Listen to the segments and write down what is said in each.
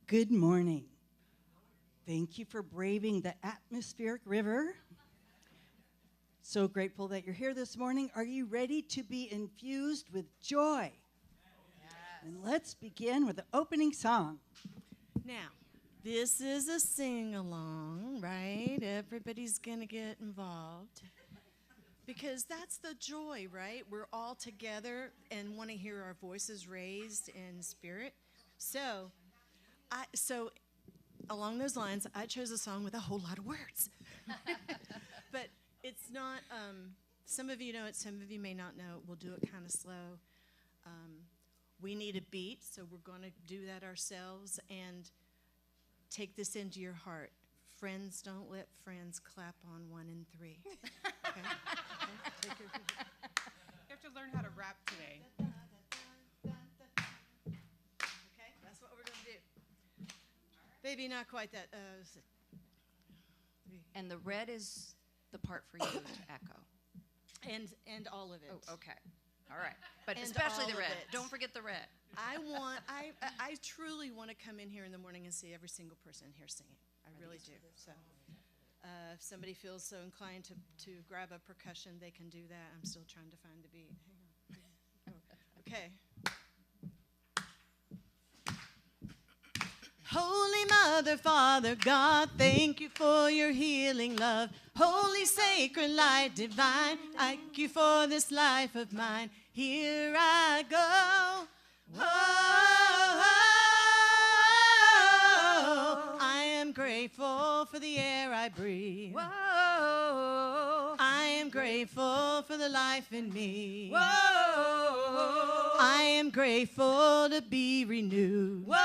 Good morning. Thank you for braving the atmospheric river. So grateful that you're here this morning. Are you ready to be infused with joy? Yes. And let's begin with the opening song. Now, this is a sing-along, right? Everybody's going to get involved. Because that's the joy, right? We're all together and want to hear our voices raised in spirit. So along those lines, I chose a song with a whole lot of words. But it's not, some of you know it, some of you may not know it. We'll do it kind of slow. We need a beat, so we're going to do that ourselves and take this into your heart. Friends, don't let friends clap on 1 and 3. Okay? You have to learn how to rap today. Okay, that's what we're going to do. Maybe not quite that. And the red is the part for you to echo. And all of it. Oh, okay. All right. But And especially the all of red. it. Don't forget the red. I truly want to come in here in the morning and see every single person here singing. I really do. So if somebody feels so inclined to grab a percussion, they can do that. I'm still trying to find the beat. Hang on. Okay. Holy Mother, Father, God, thank you for your healing love. Holy sacred light divine, thank you for this life of mine. Here I go. Oh, I am grateful for the air I breathe. Whoa. I am grateful for the life in me. Whoa. I am grateful to be renewed. Whoa.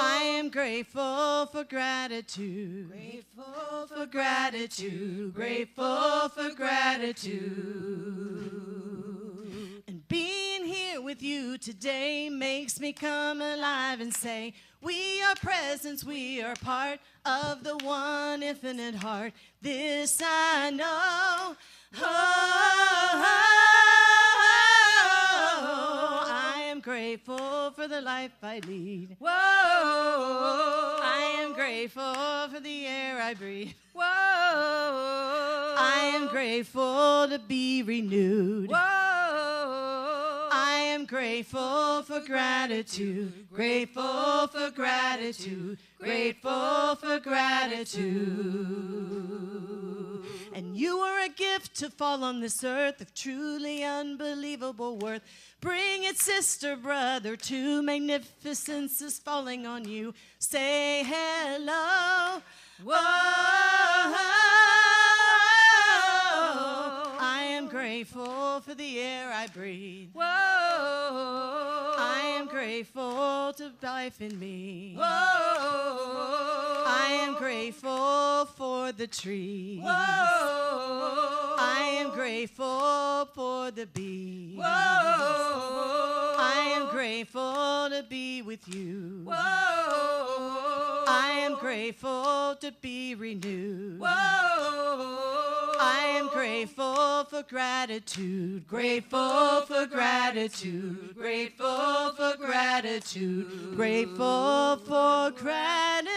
I am grateful for gratitude. Grateful For gratitude. Grateful for gratitude. And being here with you today makes me come alive and say, we are presence, we are part of the one infinite heart. This I know. I am grateful for the life I lead. Whoa. I am grateful for the air I breathe. Whoa. I am grateful to be renewed. Whoa. I am grateful for gratitude. Grateful for gratitude. Grateful for gratitude. And you are a gift to fall on this earth of truly unbelievable worth. Bring it, sister, brother, to magnificence is falling on you. Say hello. Whoa. I am grateful for the air I breathe. Whoa. I am grateful to life in me. Whoa. I am grateful for the trees. Whoa. I am grateful for the bees. Whoa. I am grateful to be with you. Whoa. I am grateful to be renewed. Whoa. I am grateful for gratitude. Grateful for gratitude. Grateful for gratitude. Grateful for gratitude.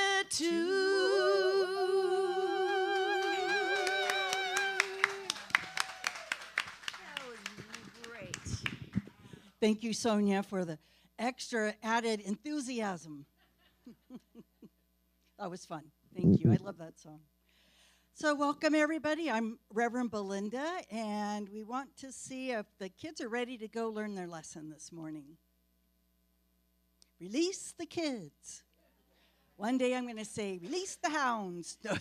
Thank you, Sonia, for the extra added enthusiasm. That was fun. Thank you. I love that song. So welcome, everybody. I'm Reverend Belinda, and we want to see if the kids are ready to go learn their lesson this morning. Release the kids. One day I'm going to say, release the hounds. No,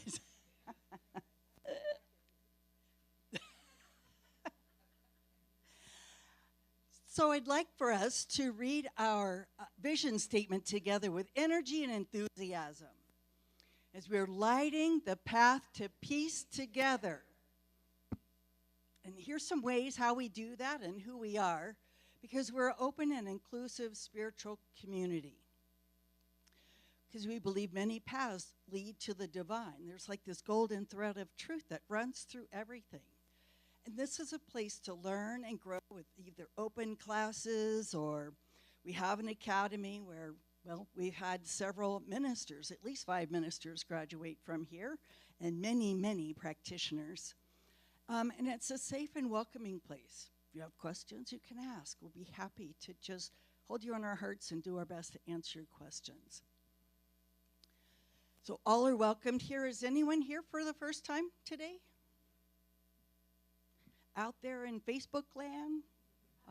So I'd like for us to read our vision statement together with energy and enthusiasm as we're lighting the path to peace together. And here's some ways how we do that and who we are, because we're an open and inclusive spiritual community. Because we believe many paths lead to the divine. There's like this golden thread of truth that runs through everything. And this is a place to learn and grow with either open classes, or we have an academy where, well, we've had several ministers, at least 5 ministers graduate from here, and many, many practitioners. And it's a safe and welcoming place. If you have questions, you can ask. We'll be happy to just hold you in our hearts and do our best to answer your questions. So all are welcomed here. Is anyone here for the first time today? Out there in Facebook land,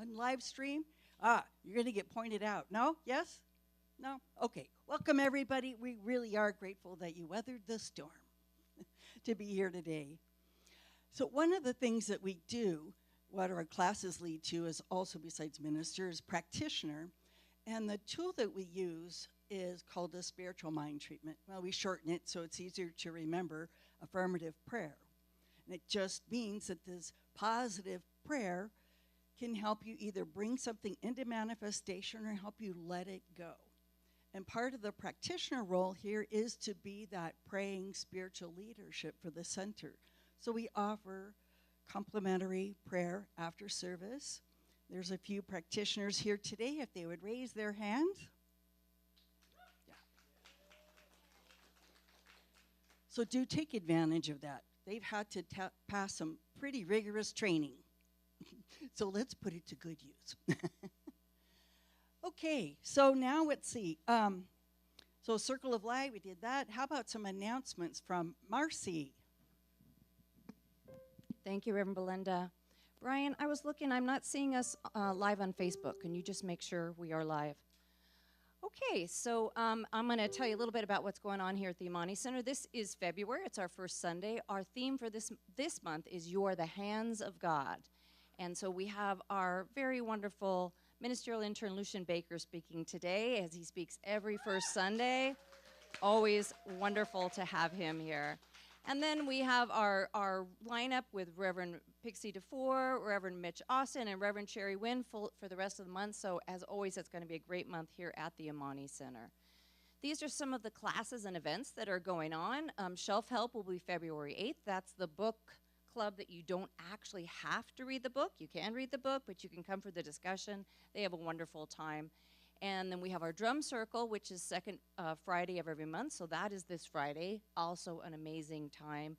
on live stream? You're going to get pointed out. No? Yes? No? Okay. Welcome, everybody. We really are grateful that you weathered the storm to be here today. So one of the things that we do, what our classes lead to, is also, besides ministers, practitioner. And the tool that we use is called the spiritual mind treatment. Well, we shorten it so it's easier to remember, affirmative prayer. And it just means that this positive prayer can help you either bring something into manifestation or help you let it go. And part of the practitioner role here is to be that praying spiritual leadership for the center. So we offer complimentary prayer after service. There's a few practitioners here today. If they would raise their hand. Yeah. So do take advantage of that. They've had to pass some pretty rigorous training. So let's put it to good use. Okay, so now let's see. So Circle of Light, we did that. How about some announcements from Marcy? Thank you, Reverend Belinda. Brian, I was looking, I'm not seeing us live on Facebook. Can you just make sure we are live? Okay, so I'm going to tell you a little bit about what's going on here at the Amani Center. This is February. It's our first Sunday. Our theme for this month is You're the Hands of God. And so we have our very wonderful ministerial intern, Lucian Baker, speaking today, as he speaks every first Sunday. Always wonderful to have him here. And then we have our lineup with Reverend Pixie DeFore, Reverend Mitch Austin, and Reverend Sherry Wynn for the rest of the month. So as always, it's going to be a great month here at the Amani Center. These are some of the classes and events that are going on. Shelf Help will be February 8th. That's the book club that you don't actually have to read the book. You can read the book, but you can come for the discussion. They have a wonderful time. And then we have our drum circle, which is second Friday of every month. So that is this Friday. Also an amazing time.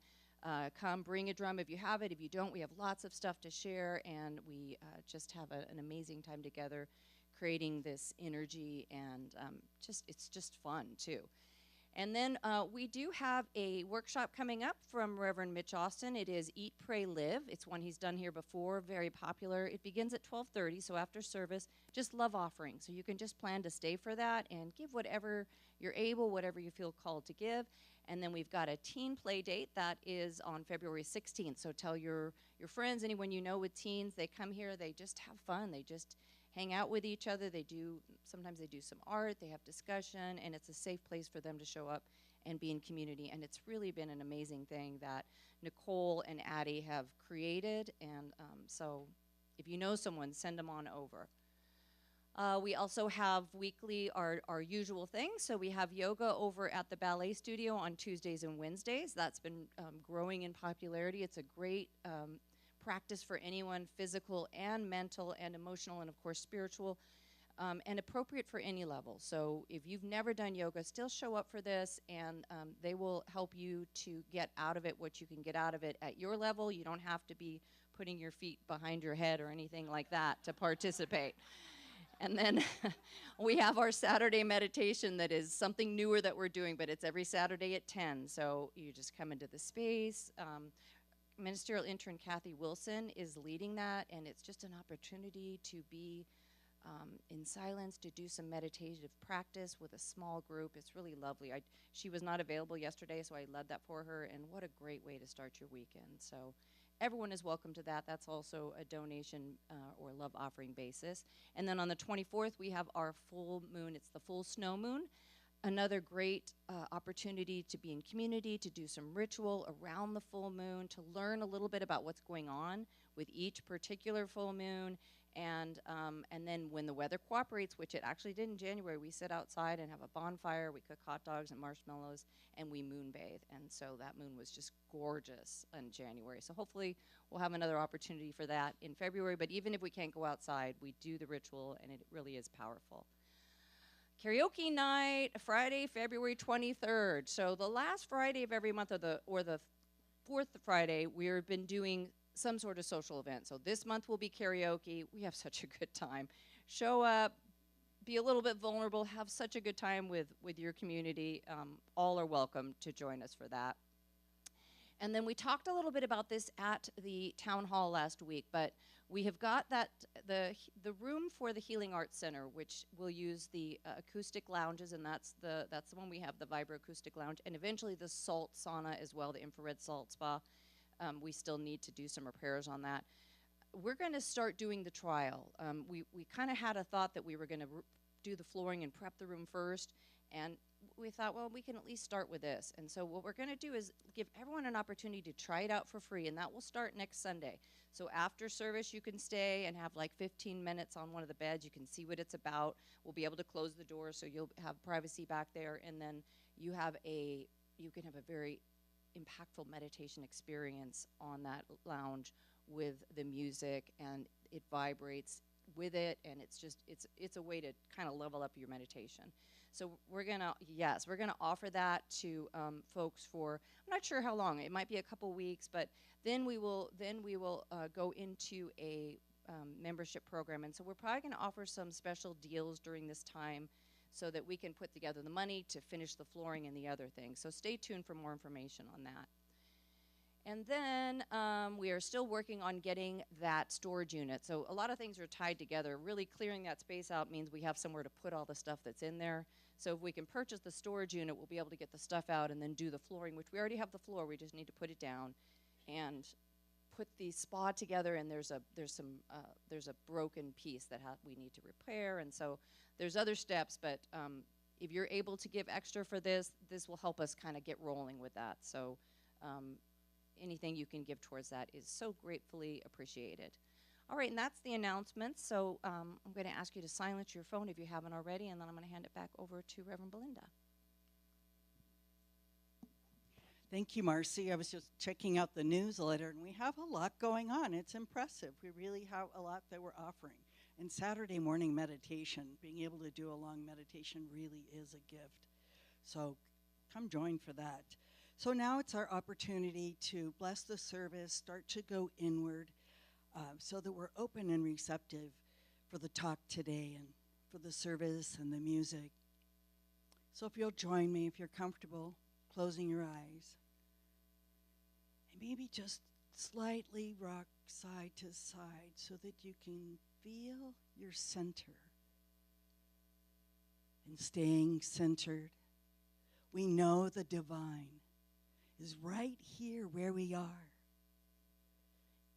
Come, bring a drum if you have it. If you don't, we have lots of stuff to share. And we just have an amazing time together creating this energy. And it's just fun, too. And then we do have a workshop coming up from Reverend Mitch Austin. It is Eat, Pray, Live. It's one he's done here before, very popular. It begins at 12:30, so after service, just love offering. So you can just plan to stay for that and give whatever you're able, whatever you feel called to give. And then we've got a teen play date that is on February 16th. So tell your friends, anyone you know with teens, they come here, they just have fun. They just hang out with each other. Sometimes they do some art, they have discussion, and it's a safe place for them to show up and be in community. And it's really been an amazing thing that Nicole and Addie have created. And so if you know someone, send them on over. We also have weekly our usual things. So we have yoga over at the ballet studio on Tuesdays and Wednesdays. That's been growing in popularity. It's a great practice for anyone, physical and mental and emotional and, of course, spiritual, and appropriate for any level. So if you've never done yoga, still show up for this, and they will help you to get out of it what you can get out of it at your level. You don't have to be putting your feet behind your head or anything like that to participate. And then we have our Saturday meditation that is something newer that we're doing, but it's every Saturday at 10. So you just come into the space. Ministerial intern Kathy Wilson is leading that, and it's just an opportunity to be in silence, to do some meditative practice with a small group. It's really lovely. She was not available yesterday, so I led that for her, and what a great way to start your weekend. So everyone is welcome to that. That's also a donation or love offering basis. And then on the 24th, we have our full moon. It's the full snow moon. another great opportunity to be in community, to do some ritual around the full moon, to learn a little bit about what's going on with each particular full moon. And then when the weather cooperates, which it actually did in January, we sit outside and have a bonfire, we cook hot dogs and marshmallows, and we moon bathe. And so that moon was just gorgeous in January. So hopefully we'll have another opportunity for that in February. But even if we can't go outside, we do the ritual, and it really is powerful. Karaoke night, Friday, February 23rd. So the last Friday of every month, or the fourth Friday, we've been doing some sort of social event. So this month will be karaoke. We have such a good time. Show up, be a little bit vulnerable, have such a good time with your community. All are welcome to join us for that. And then we talked a little bit about this at the town hall last week, but we have got the room for the Healing Arts Center, which will use the acoustic lounges, and that's the one we have, the vibroacoustic lounge, and eventually the salt sauna as well, the infrared salt spa. We still need to do some repairs on that. We're going to start doing the trial. We kind of had a thought that we were going to do the flooring and prep the room first, and we thought, well, we can at least start with this. And so what we're going to do is give everyone an opportunity to try it out for free, and that will start next Sunday. So after service, you can stay and have like 15 minutes on one of the beds. You can see what it's about. We'll be able to close the door, so you'll have privacy back there, and then you can have a very impactful meditation experience on that lounge with the music, and it vibrates with it, and it's a way to kind of level up your meditation. So we're gonna offer that to folks for, I'm not sure how long. It might be a couple weeks, but then we will go into a membership program, and so we're probably going to offer some special deals during this time, so that we can put together the money to finish the flooring and the other things. So stay tuned for more information on that. And then we are still working on getting that storage unit. So a lot of things are tied together. Really clearing that space out means we have somewhere to put all the stuff that's in there. So if we can purchase the storage unit, we'll be able to get the stuff out and then do the flooring, which we already have the floor. We just need to put it down and put the spa together. And there's a broken piece that we need to repair. And so there's other steps, but if you're able to give extra for this will help us kind of get rolling with that. So anything you can give towards that is so gratefully appreciated. All right, and that's the announcements. So I'm going to ask you to silence your phone if you haven't already, and then I'm going to hand it back over to Reverend Belinda. Thank you, Marcy. I was just checking out the newsletter, and we have a lot going on. It's impressive. We really have a lot that we're offering. And Saturday morning meditation, being able to do a long meditation really is a gift. So come join for that. So now it's our opportunity to bless the service, start to go inward, so that we're open and receptive for the talk today and for the service and the music. So if you'll join me, if you're comfortable, closing your eyes, and maybe just slightly rock side to side so that you can feel your center. And staying centered, we know the divine is right here where we are,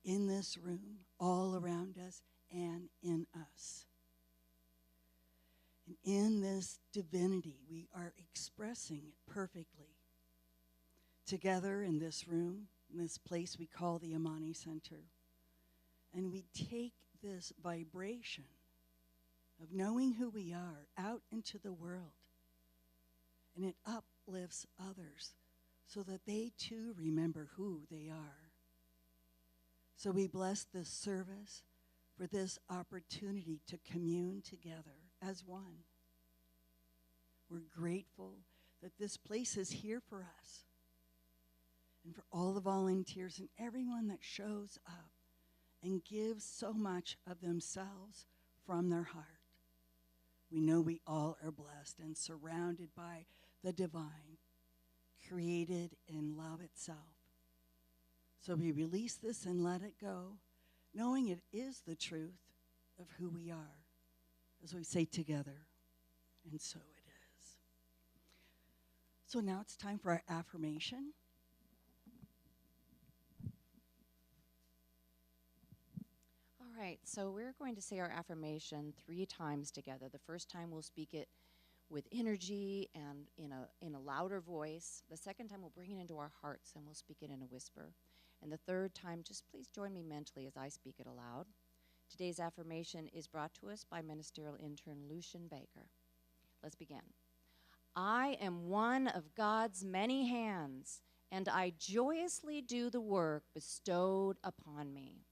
in this room, all around us, and in us. And in this divinity, we are expressing it perfectly. Together in this room, in this place we call the Amani Center, and we take this vibration of knowing who we are out into the world, and it uplifts others so that they too remember who they are. So we bless this service for this opportunity to commune together as one. We're grateful that this place is here for us, and for all the volunteers and everyone that shows up and gives so much of themselves from their heart. We know we all are blessed and surrounded by the divine, created in love itself. So we release this and let it go, knowing it is the truth of who we are, as we say together, and so it is. So now it's time for our affirmation. All right, so we're going to say our affirmation 3 times together. The first time we'll speak it with energy and in a louder voice. The second time, we'll bring it into our hearts and we'll speak it in a whisper. And the third time, just please join me mentally as I speak it aloud. Today's affirmation is brought to us by ministerial intern Lucian Baker. Let's begin. I am one of God's many hands, and I joyously do the work bestowed upon me.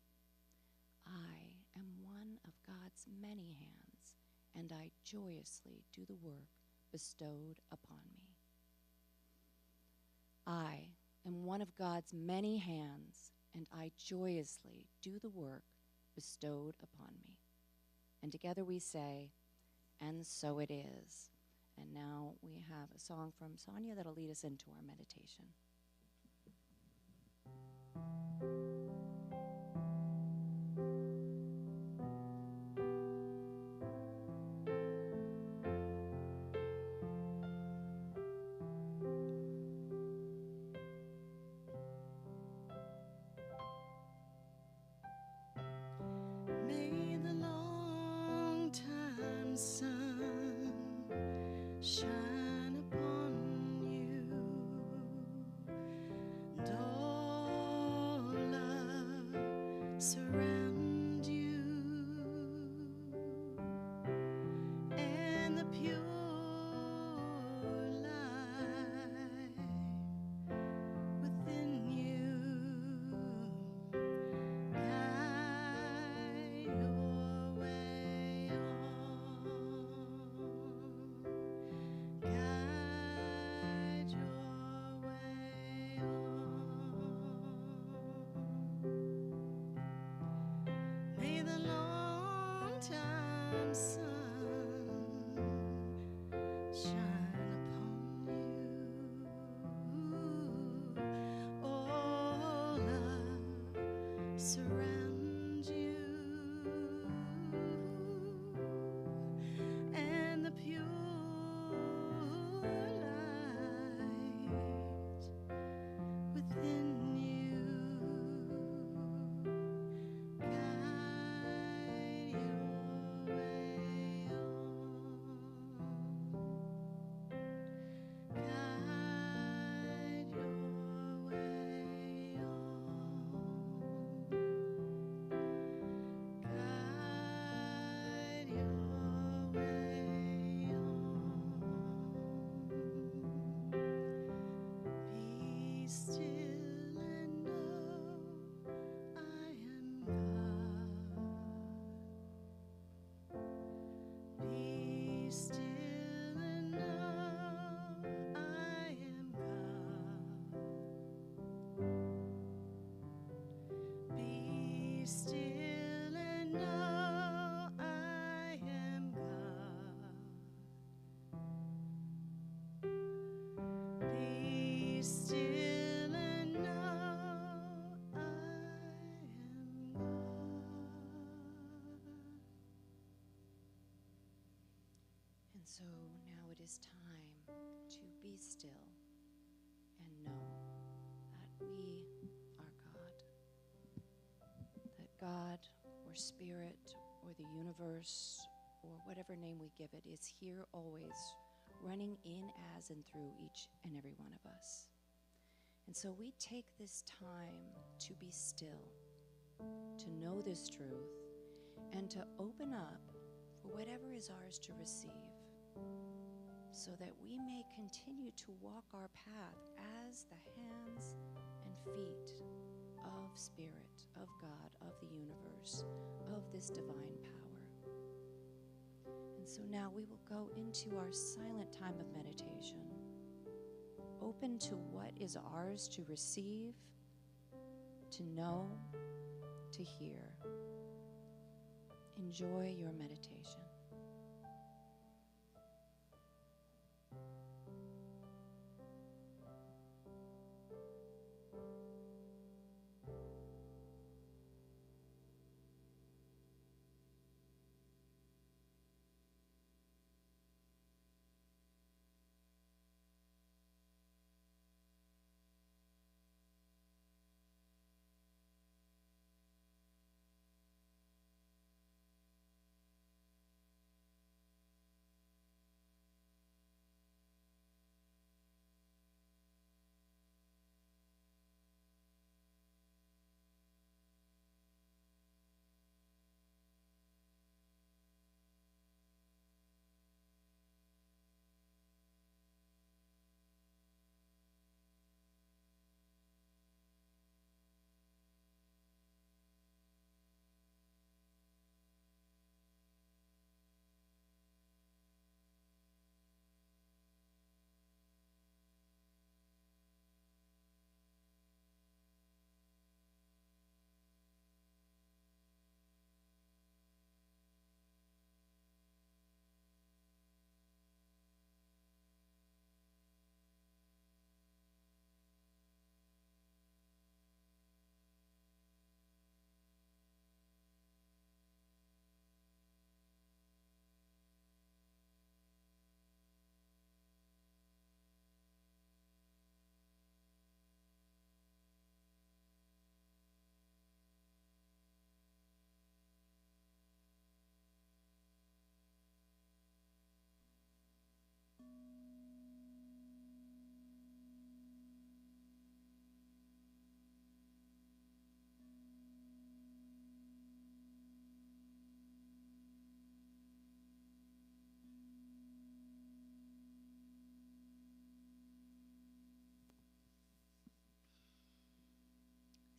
I am one of God's many hands, and I joyously do the work bestowed upon me. I am one of God's many hands, and I joyously do the work bestowed upon me. And together we say, and so it is. And now we have a song from Sonia that'll lead us into our meditation. May the long time sun shine upon you, and all love surround you, and the pure light within you guide your way on, guide your way on. May the long time sun shine upon you, all love surround you, and the pure light within you guide your way on, guide your way on, guide your way on. Be still and know I am God. Be still and know I am God. Be still and know I am God. Be still and know I am God. And so now it is time to be still and know that we are God. That God or Spirit or the universe or whatever name we give it is here always, running in as and through each and every one of us. And so we take this time to be still, to know this truth, and to open up for whatever is ours to receive, so that we may continue to walk our path as the hands and feet of Spirit, of God, of the universe, of this divine power. And so now we will go into our silent time of meditation, open to what is ours to receive, to know, to hear. Enjoy your meditation.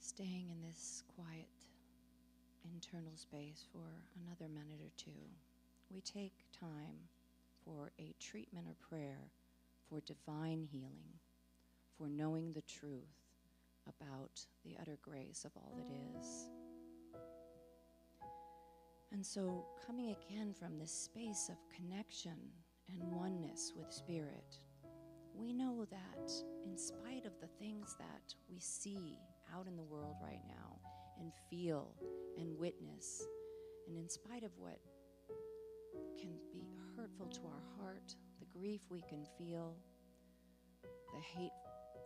staying in this quiet internal space for another minute or two, we take time for a treatment or prayer for divine healing, for knowing the truth about the utter grace of all that is. And so, coming again from this space of connection and oneness with Spirit, we know that in spite of the things that we see out in the world right now and feel and witness, and in spite of what can be hurtful to our heart, the grief we can feel, the hate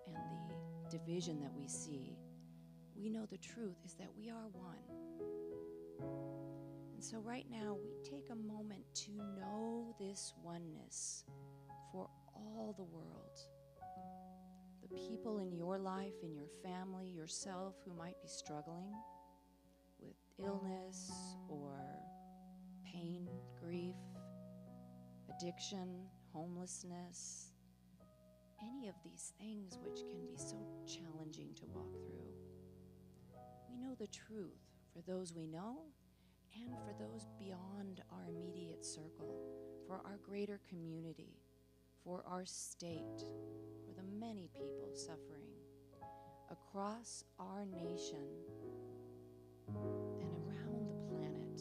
and the division that we see, we know the truth is that we are one. And so right now, we take a moment to know this oneness for all the world. The people in your life, in your family, yourself who might be struggling with illness or pain, grief, addiction, homelessness, any of these things which can be so challenging to walk through. We know the truth for those we know and for those beyond our immediate circle, for our greater community, for our state, for the many people suffering across our nation and around the planet,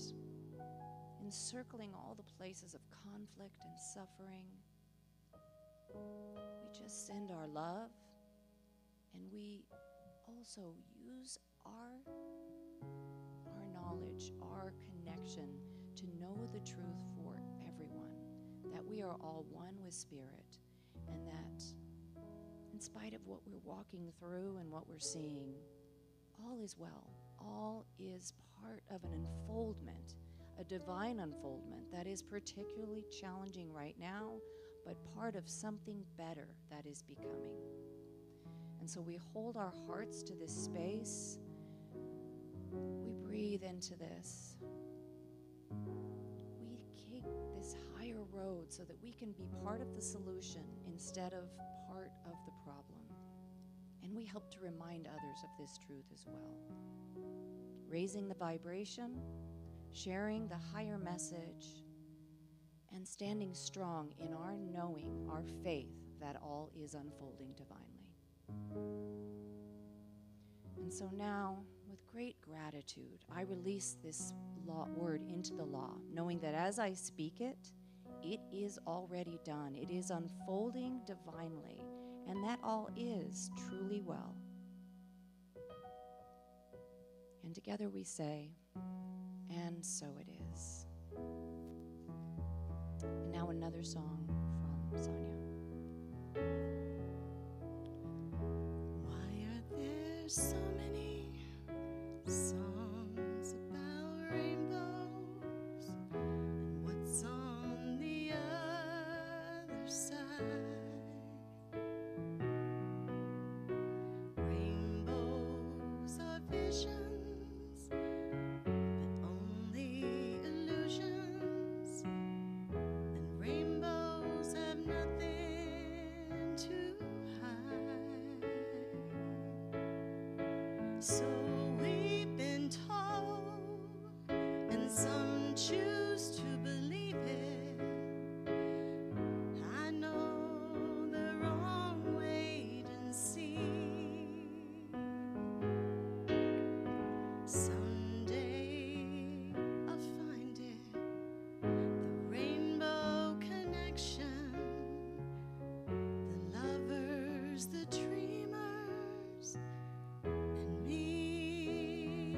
encircling all the places of conflict and suffering. We just send our love, and we also use our knowledge, our connection to know the truth for everyone, that we are all one with Spirit, and that in spite of what we're walking through and what we're seeing, all is well. All is part of an unfoldment, a divine unfoldment that is particularly challenging right now, but part of something better that is becoming. And so we hold our hearts to this space. We breathe into this. We take this higher road so that we can be part of the solution instead of part of the problem. And we help to remind others of this truth as well. Raising the vibration, sharing the higher message, and standing strong in our knowing, our faith that all is unfolding divinely. And so now, with great gratitude, I release this word into the law, knowing that as I speak it, it is already done. It is unfolding divinely, and that all is truly well. And together we say, and so it is. And now another song from Sonia. Why are there so many songs about rainbows? And what's on the other side? Rainbows are visions, but only illusions. And rainbows have nothing to hide. So we've been told, and some choose to believe it. I know they're wrong, wait and see. Someday I'll find it, the rainbow connection, the lovers, the dreamers, and me.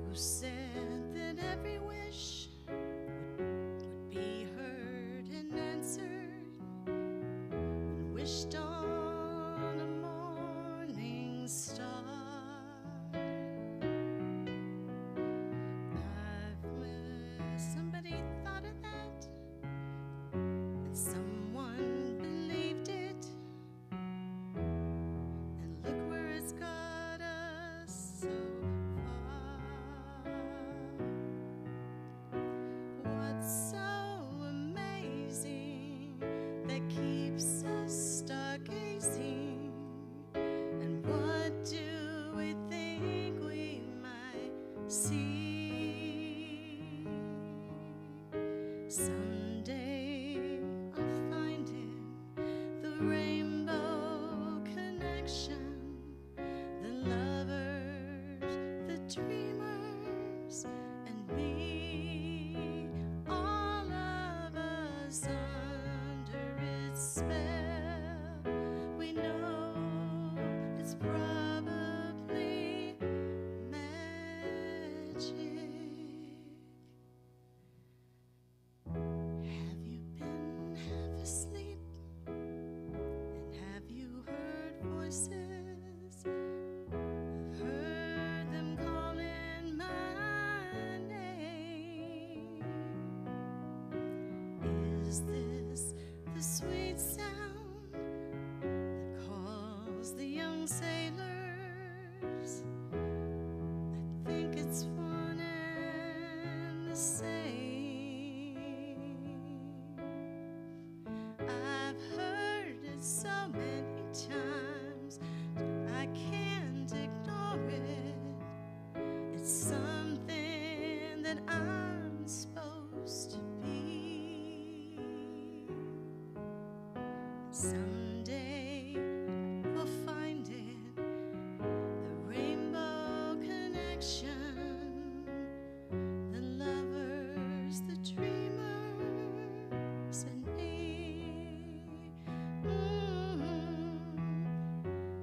Who said that every wish would be heard and answered, and wished on a morning star? Somebody thought of that, and someone believed it, and look where it's got us so far. What's so amazing that keeps Is this the sweet sound that calls the young sailors? I think it's one and the same. I've heard it so many times, I can't ignore it. It's something that I'm supposed to be. Someday we'll find it, the rainbow connection, the lovers, the dreamers, and me.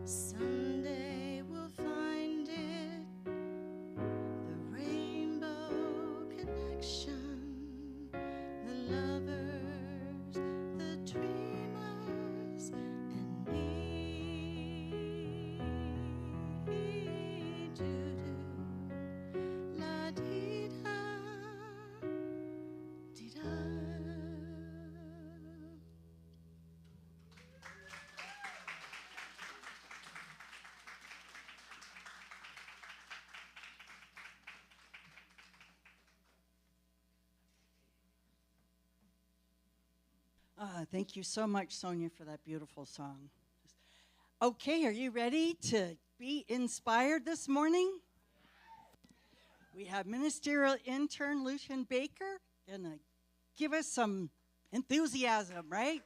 Someday we'll find it, the rainbow connection, the lovers, the dreamers, and me. Do-do, la-dee-da, dee-da. Thank you so much, Sonia, for that beautiful song. Okay, are you ready to be inspired this morning? We have ministerial intern Lucian Baker gonna give us some enthusiasm, right?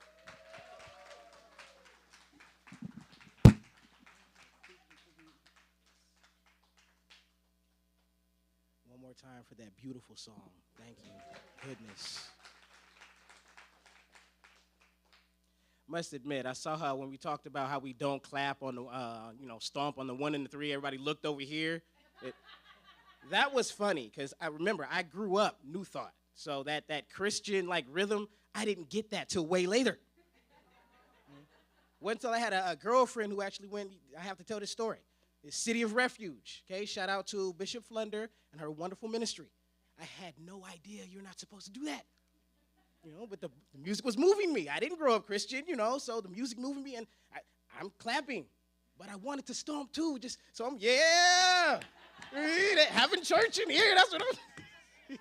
One more time for that beautiful song. Thank you. Goodness. Must admit, I saw her when we talked about how we don't clap on the, stomp on the 1 and the 3. Everybody looked over here. That was funny because I remember I grew up New Thought. So that Christian rhythm, I didn't get that till way later. Wait until I had a girlfriend who actually went, I have to tell this story. The City of Refuge, okay? Shout out to Bishop Flunder and her wonderful ministry. I had no idea you're not supposed to do that. But the music was moving me. I didn't grow up Christian, so the music moving me, and I'm clapping. But I wanted to stomp too, so I'm, yeah! Having church in here, that's what I'm...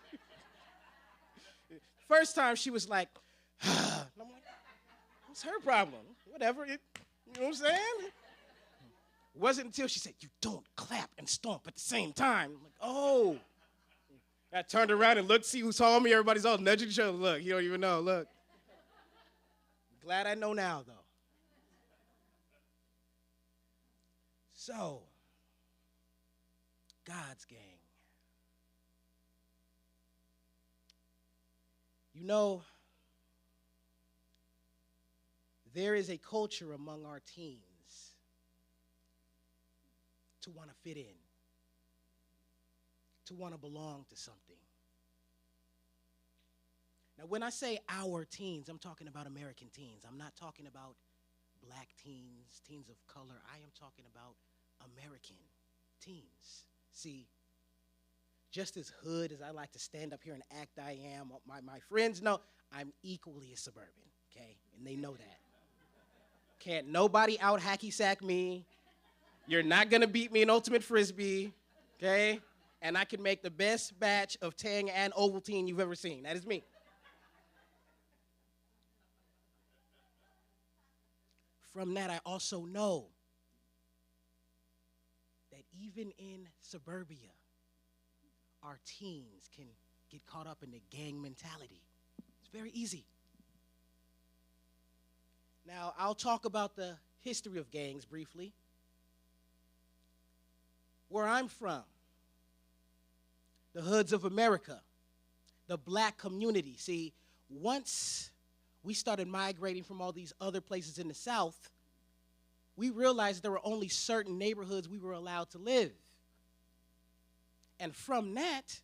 First time she was like, and I'm like, what's her problem? Whatever, you know what I'm saying? It wasn't until she said, you don't clap and stomp at the same time. I'm like, oh. I turned around and looked, see who saw me. Everybody's all nudging each other. Look, you don't even know. Look. Glad I know now, though. So, God's gang. There is a culture among our teens to want to fit in, to want to belong to something. Now, when I say our teens, I'm talking about American teens. I'm not talking about black teens, teens of color. I am talking about American teens. See, just as hood as I like to stand up here and act I am, my friends know I'm equally as suburban, okay? And they know that. Can't nobody out hacky sack me. You're not gonna beat me in Ultimate Frisbee, okay? And I can make the best batch of Tang and Ovaltine you've ever seen. That is me. From that, I also know that even in suburbia, our teens can get caught up in the gang mentality. It's very easy. Now, I'll talk about the history of gangs briefly. Where I'm from, the hoods of America, the black community. See, once we started migrating from all these other places in the South, we realized there were only certain neighborhoods we were allowed to live. And from that,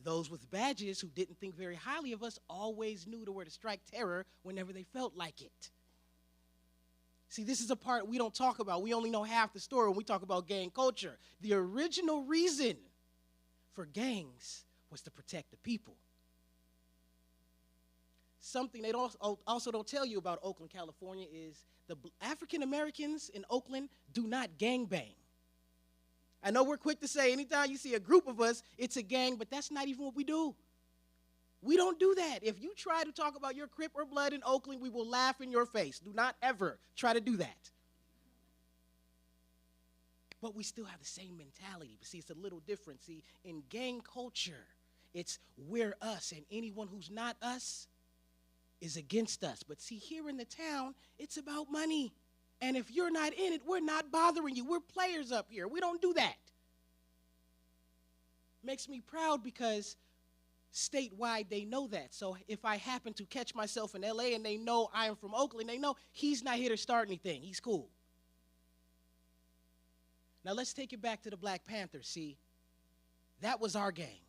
those with badges who didn't think very highly of us always knew to where to strike terror whenever they felt like it. See, this is a part we don't talk about. We only know half the story when we talk about gang culture. The original reason for gangs was to protect the people. something they also don't tell you about Oakland, California is the African Americans in Oakland do not gangbang. I know we're quick to say anytime you see a group of us, it's a gang, but that's not even what we do. We don't do that. If you try to talk about your Crip or Blood in Oakland, we will laugh in your face. Do not ever try to do that. But we still have the same mentality. But see, it's a little different. See, in gang culture, it's we're us, and anyone who's not us is against us. But see, here in the town, it's about money. And if you're not in it, we're not bothering you. We're players up here. We don't do that. Makes me proud because statewide, they know that. So if I happen to catch myself in L.A. and they know I am from Oakland, they know he's not here to start anything. He's cool. Now let's take it back to the Black Panthers. See, that was our gang.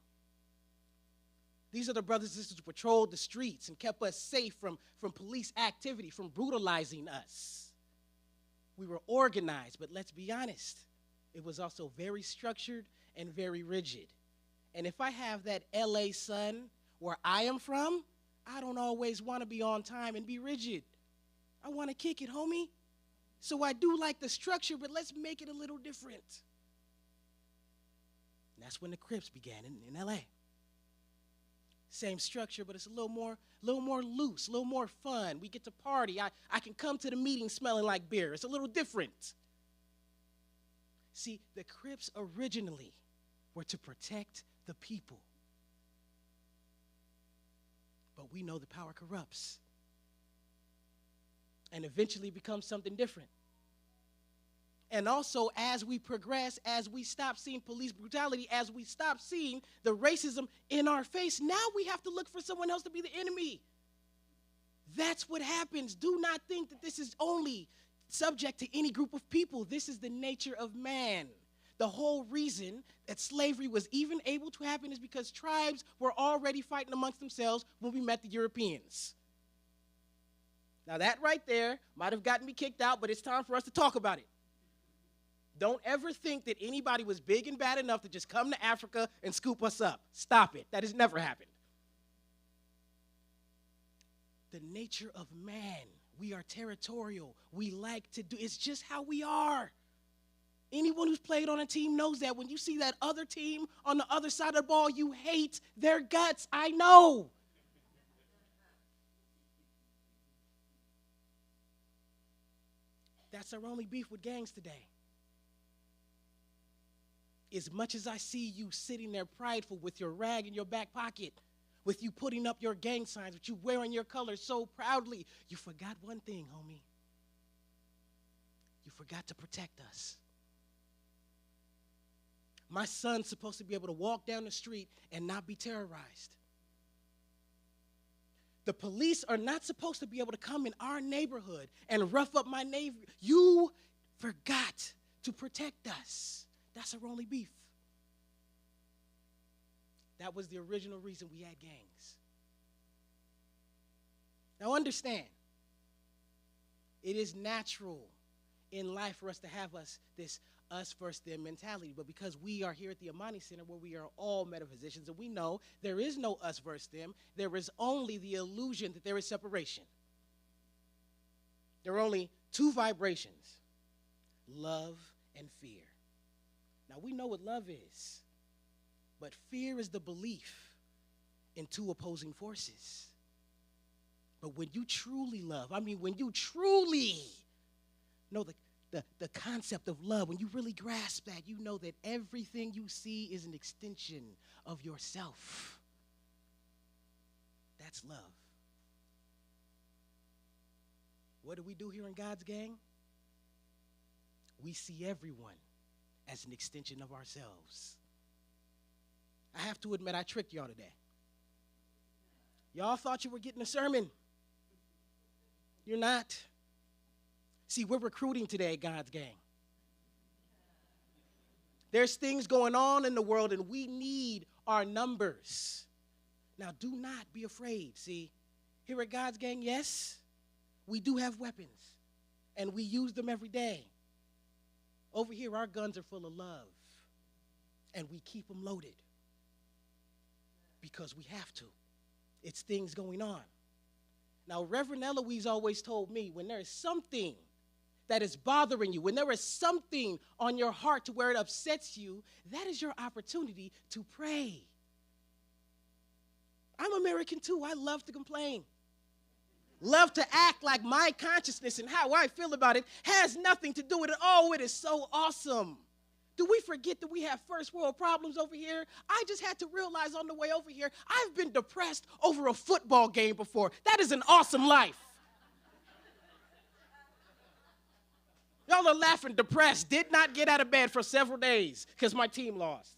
These are the brothers and sisters who patrolled the streets and kept us safe from police activity, from brutalizing us. We were organized, but let's be honest, it was also very structured and very rigid. And if I have that LA sun where I am from, I don't always want to be on time and be rigid. I want to kick it, homie. So I do like the structure, but let's make it a little different. And that's when the Crips began in LA. Same structure, but it's a little more loose, a little more fun. We get to party. I can come to the meeting smelling like beer. It's a little different. See, the Crips originally were to protect the people. But we know the power corrupts and eventually becomes something different. And also, as we progress, as we stop seeing police brutality, as we stop seeing the racism in our face, now we have to look for someone else to be the enemy. That's what happens. Do not think that this is only subject to any group of people. This is the nature of man. The whole reason that slavery was even able to happen is because tribes were already fighting amongst themselves when we met the Europeans. Now that right there might have gotten me kicked out, but it's time for us to talk about it. Don't ever think that anybody was big and bad enough to just come to Africa and scoop us up. Stop it. That has never happened. The nature of man, we are territorial. We like to do, it's just how we are. Anyone who's played on a team knows that. When you see that other team on the other side of the ball, you hate their guts. I know. That's our only beef with gangs today. As much as I see you sitting there prideful with your rag in your back pocket, with you putting up your gang signs, with you wearing your colors so proudly, you forgot one thing, homie. You forgot to protect us. My son's supposed to be able to walk down the street and not be terrorized. The police are not supposed to be able to come in our neighborhood and rough up my neighbor. You forgot to protect us. That's our only beef. That was the original reason we had gangs. Now understand, it is natural in life for us to have this us versus them mentality, but because we are here at the Amani Center where we are all metaphysicians and we know there is no us versus them, there is only the illusion that there is separation. There are only two vibrations, love and fear. Now we know what love is, but fear is the belief in two opposing forces. But when you truly love, when you truly know the concept of love, when you really grasp that, you know that everything you see is an extension of yourself. That's love. What do we do here in God's gang? We see everyone as an extension of ourselves. I have to admit, I tricked y'all today. Y'all thought you were getting a sermon. You're not. See, we're recruiting today at God's gang. There's things going on in the world, and we need our numbers. Now, do not be afraid. See, here at God's gang, yes, we do have weapons, and we use them every day. Over here, our guns are full of love, and we keep them loaded because we have to. It's things going on. Now, Reverend Eloise always told me when there is something that is bothering you, when there is something on your heart to where it upsets you, that is your opportunity to pray. I'm American too. I love to complain. Love to act like my consciousness and how I feel about it has nothing to do with it. Oh, it is so awesome. Do we forget that we have first world problems over here? I just had to realize on the way over here, I've been depressed over a football game before. That is an awesome life. Y'all are laughing, depressed. Did not get out of bed for several days because my team lost.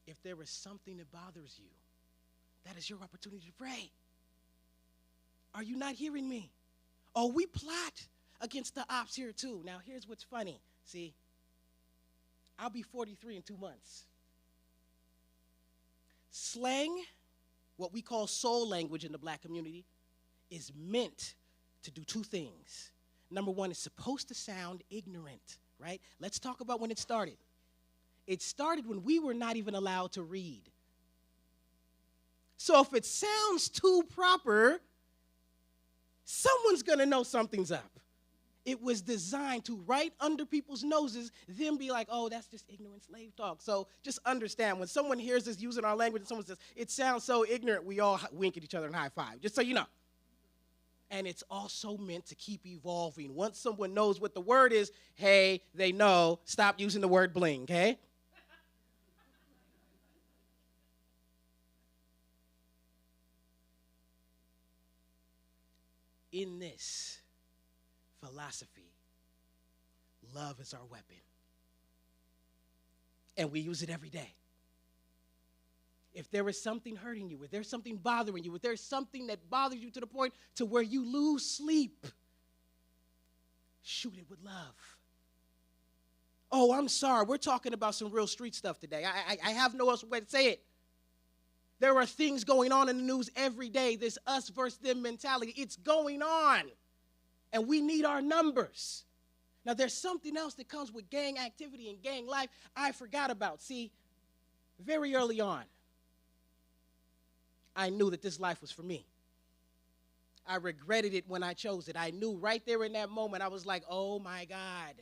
If there is something that bothers you, that is your opportunity to pray. Are you not hearing me? Oh, we plot against the ops here too. Now, here's what's funny. See, I'll be 43 in 2 months. Slang, what we call soul language in the black community, is meant to do two things. Number one, it's supposed to sound ignorant, right? Let's talk about when it started. It started when we were not even allowed to read. So if it sounds too proper, someone's going to know something's up. It was designed to, right under people's noses, then be like, oh, that's just ignorant slave talk. So just understand, when someone hears us using our language and someone says, it sounds so ignorant, we all wink at each other and high five, just so you know. And it's also meant to keep evolving. Once someone knows what the word is, hey, they know, stop using the word bling, okay? In this philosophy, love is our weapon. And we use it every day. If there is something hurting you, if there's something bothering you, if there's something that bothers you to the point to where you lose sleep, shoot it with love. Oh, I'm sorry. We're talking about some real street stuff today. I have no other way to say it. There are things going on in the news every day. This us versus them mentality. It's going on. And we need our numbers. Now, there's something else that comes with gang activity and gang life I forgot about. See, very early on, I knew that this life was for me. I regretted it when I chose it. I knew right there in that moment, I was like, oh, my God,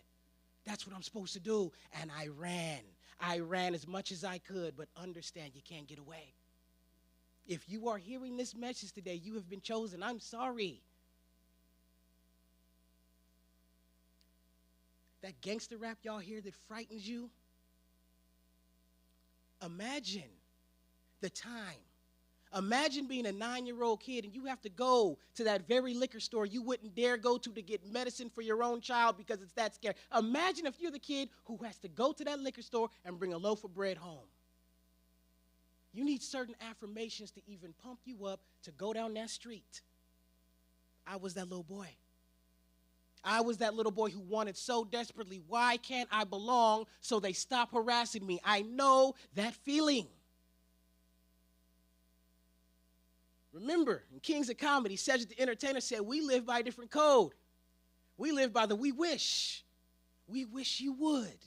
that's what I'm supposed to do. And I ran. I ran as much as I could, but understand you can't get away. If you are hearing this message today, you have been chosen. I'm sorry. That gangster rap y'all hear that frightens you, imagine the time. Imagine being a 9-year-old kid and you have to go to that very liquor store you wouldn't dare go to get medicine for your own child because it's that scary. Imagine if you're the kid who has to go to that liquor store and bring a loaf of bread home. You need certain affirmations to even pump you up to go down that street. I was that little boy. I was that little boy who wanted so desperately, why can't I belong, so they stop harassing me? I know that feeling. Remember, in Kings of Comedy, Cedric the Entertainer said, we live by a different code. We live by the we wish. We wish you would.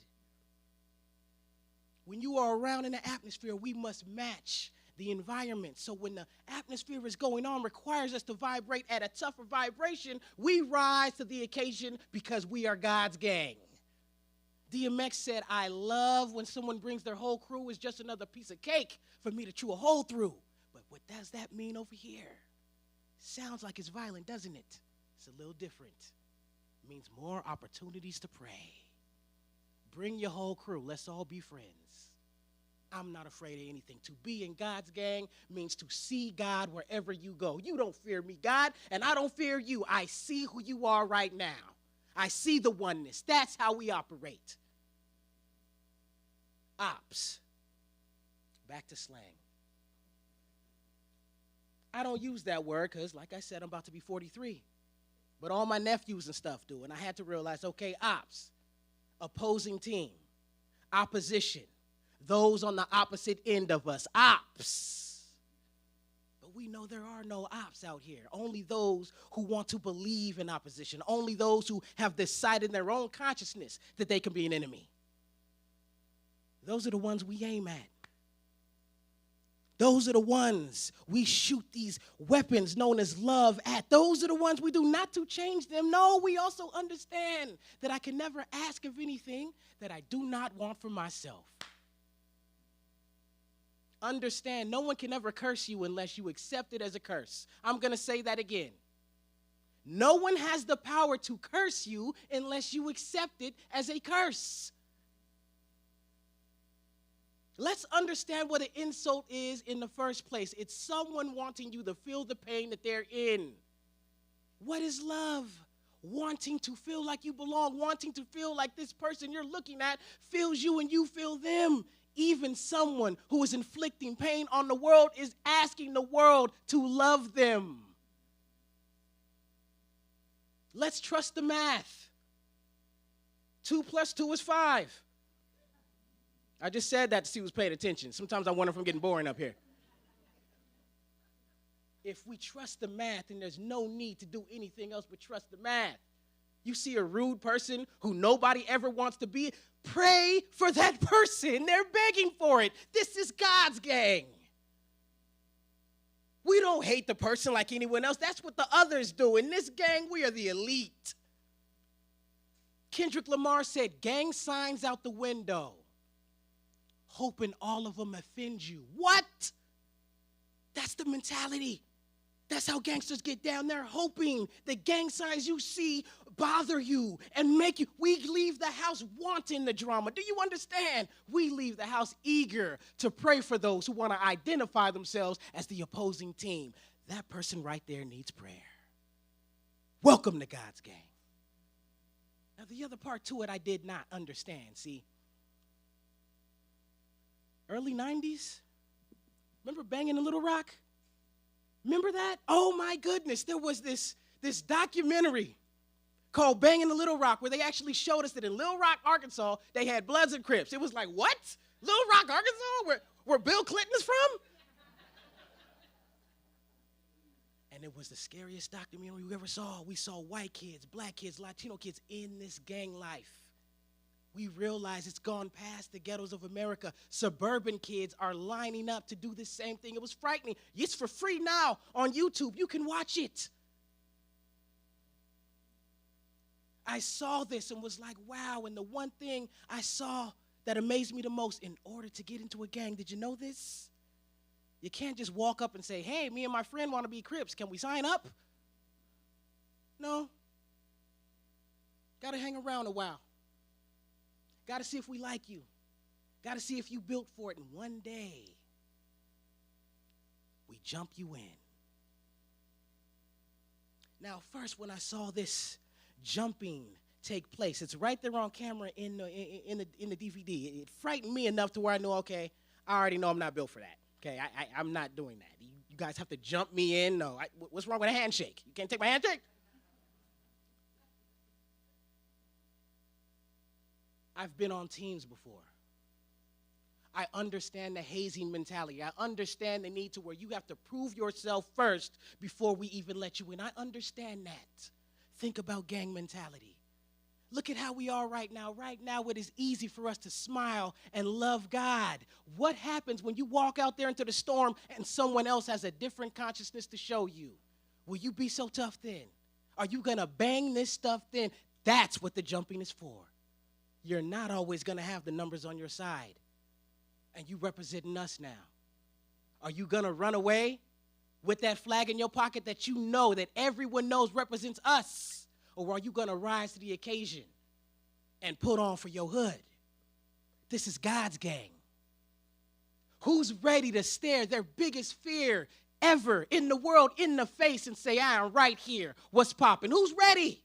When you are around in the atmosphere, we must match the environment. So when the atmosphere is going on, requires us to vibrate at a tougher vibration, we rise to the occasion because we are God's gang. DMX said, I love when someone brings their whole crew as just another piece of cake for me to chew a hole through. But what does that mean over here? Sounds like it's violent, doesn't it? It's a little different. It means more opportunities to pray. Bring your whole crew. Let's all be friends. I'm not afraid of anything. To be in God's gang means to see God wherever you go. You don't fear me, God, and I don't fear you. I see who you are right now. I see the oneness. That's how we operate. Ops. Back to slang. I don't use that word because, like I said, I'm about to be 43. But all my nephews and stuff do, and I had to realize, okay, ops. Opposing team, opposition, those on the opposite end of us, ops. But we know there are no ops out here, only those who want to believe in opposition, only those who have decided in their own consciousness that they can be an enemy. Those are the ones we aim at. Those are the ones we shoot these weapons known as love at. Those are the ones we do not to change them. No, we also understand that I can never ask of anything that I do not want for myself. Understand, no one can ever curse you unless you accept it as a curse. I'm going to say that again. No one has the power to curse you unless you accept it as a curse. Let's understand what an insult is in the first place. It's someone wanting you to feel the pain that they're in. What is love? Wanting to feel like you belong, wanting to feel like this person you're looking at feels you and you feel them. Even someone who is inflicting pain on the world is asking the world to love them. Let's trust the math. 2 + 2 is 5. I just said that to see who's paying attention. Sometimes I wonder if I'm getting boring up here. If we trust the math, then there's no need to do anything else but trust the math. You see a rude person who nobody ever wants to be, pray for that person. They're begging for it. This is God's gang. We don't hate the person like anyone else. That's what the others do. In this gang, we are the elite. Kendrick Lamar said, gang signs out the window, hoping all of them offend you. What? That's the mentality. That's how gangsters get down. They're hoping the gang signs you see bother you and make you. We leave the house wanting the drama. Do you understand? We leave the house eager to pray for those who want to identify themselves as the opposing team. That person right there needs prayer. Welcome to God's gang. Now, the other part to it I did not understand. See, early 90s, remember Banging in Little Rock? Remember that? Oh, my goodness. There was this documentary called Banging in Little Rock where they actually showed us that in Little Rock, Arkansas, they had Bloods and Crips. It was like, what? Little Rock, Arkansas? Where Bill Clinton is from? And it was the scariest documentary we ever saw. We saw white kids, black kids, Latino kids in this gang life. We realize it's gone past the ghettos of America. Suburban kids are lining up to do the same thing. It was frightening. It's for free now on YouTube. You can watch it. I saw this and was like, wow. And the one thing I saw that amazed me the most, in order to get into a gang, did you know this? You can't just walk up and say, hey, me and my friend want to be Crips. Can we sign up? No. Got to hang around a while. Got to see if we like you. Got to see if you built for it. And one day, we jump you in. Now, first, when I saw this jumping take place, it's right there on camera in the DVD. It frightened me enough to where I knew, okay, I already know I'm not built for that. Okay, I'm not doing that. You guys have to jump me in. No, what's wrong with a handshake? You can't take my handshake? I've been on teams before. I understand the hazing mentality. I understand the need to where you have to prove yourself first before we even let you in. I understand that. Think about gang mentality. Look at how we are right now. Right now, it is easy for us to smile and love God. What happens when you walk out there into the storm and someone else has a different consciousness to show you? Will you be so tough then? Are you going to bang this stuff then? That's what the jumping is for. You're not always going to have the numbers on your side. And you representing us now. Are you going to run away with that flag in your pocket that you know that everyone knows represents us? Or are you going to rise to the occasion and put on for your hood? This is God's gang. Who's ready to stare their biggest fear ever in the world in the face and say, I am right here. What's popping? Who's ready?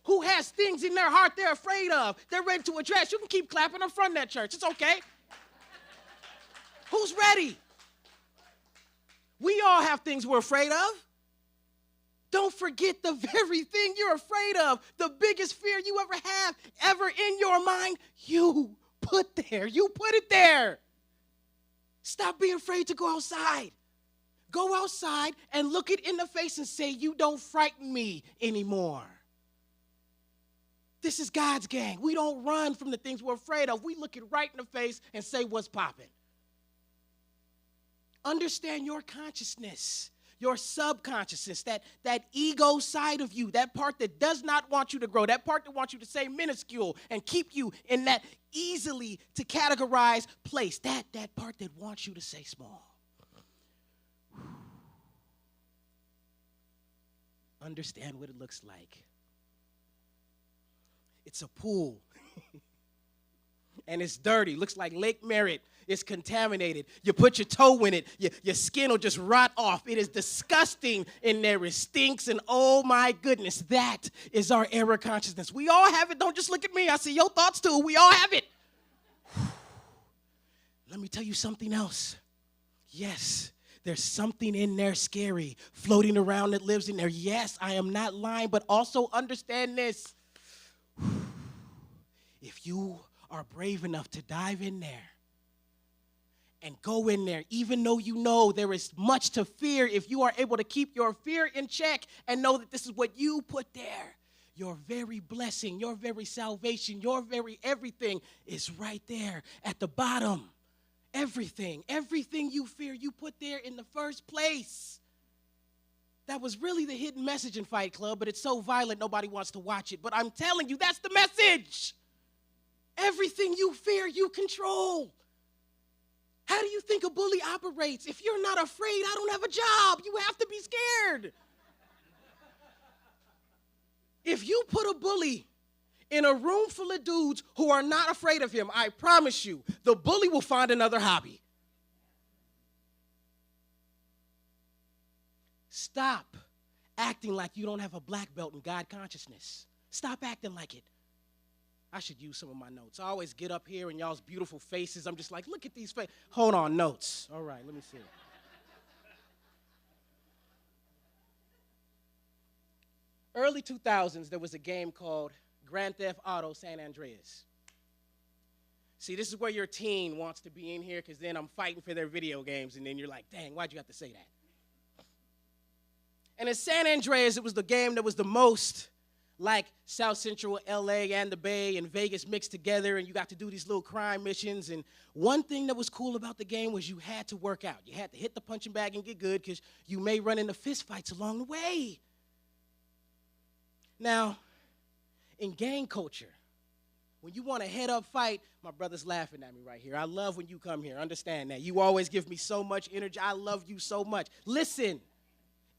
Who has things in their heart they're afraid of? They're ready to address. You can keep clapping in front of that church. It's okay. Who's ready? We all have things we're afraid of. Don't forget the very thing you're afraid of, the biggest fear you ever have, ever in your mind, you put there. You put it there. Stop being afraid to go outside. Go outside and look it in the face and say, you don't frighten me anymore. This is God's gang. We don't run from the things we're afraid of. We look it right in the face and say what's popping. Understand your consciousness, your subconsciousness, that ego side of you, that part that does not want you to grow, that part that wants you to stay minuscule and keep you in that easily to categorize place, that part that wants you to stay small. Understand what it looks like. It's a pool, and it's dirty. Looks like Lake Merritt. It's contaminated. You put your toe in it, your skin will just rot off. It is disgusting in there. It stinks, and oh my goodness, that is our error consciousness. We all have it. Don't just look at me. I see your thoughts too. We all have it. Let me tell you something else. Yes, there's something in there scary floating around that lives in there. Yes, I am not lying, but also understand this. If you are brave enough to dive in there and go in there, even though you know there is much to fear, if you are able to keep your fear in check and know that this is what you put there, your very blessing, your very salvation, your very everything is right there at the bottom. Everything you fear, you put there in the first place. That was really the hidden message in Fight Club, but it's so violent nobody wants to watch it. But I'm telling you, that's the message. Everything you fear, you control. How do you think a bully operates? If you're not afraid, I don't have a job. You have to be scared. If you put a bully in a room full of dudes who are not afraid of him, I promise you, the bully will find another hobby. Stop acting like you don't have a black belt in God consciousness. Stop acting like it. I should use some of my notes. I always get up here and y'all's beautiful faces. I'm just like, look at these faces. Hold on, notes. All right, let me see. Early 2000s, there was a game called Grand Theft Auto San Andreas. See, this is where your teen wants to be in here because then I'm fighting for their video games, and then you're like, dang, why'd you have to say that? And in San Andreas, it was the game that was the most like South Central LA and the Bay and Vegas mixed together, and you got to do these little crime missions. And one thing that was cool about the game was you had to work out. You had to hit the punching bag and get good because you may run into fist fights along the way. Now, in gang culture, when you want a head-up fight, my brother's laughing at me right here. I love when you come here. Understand that. You always give me so much energy. I love you so much. Listen.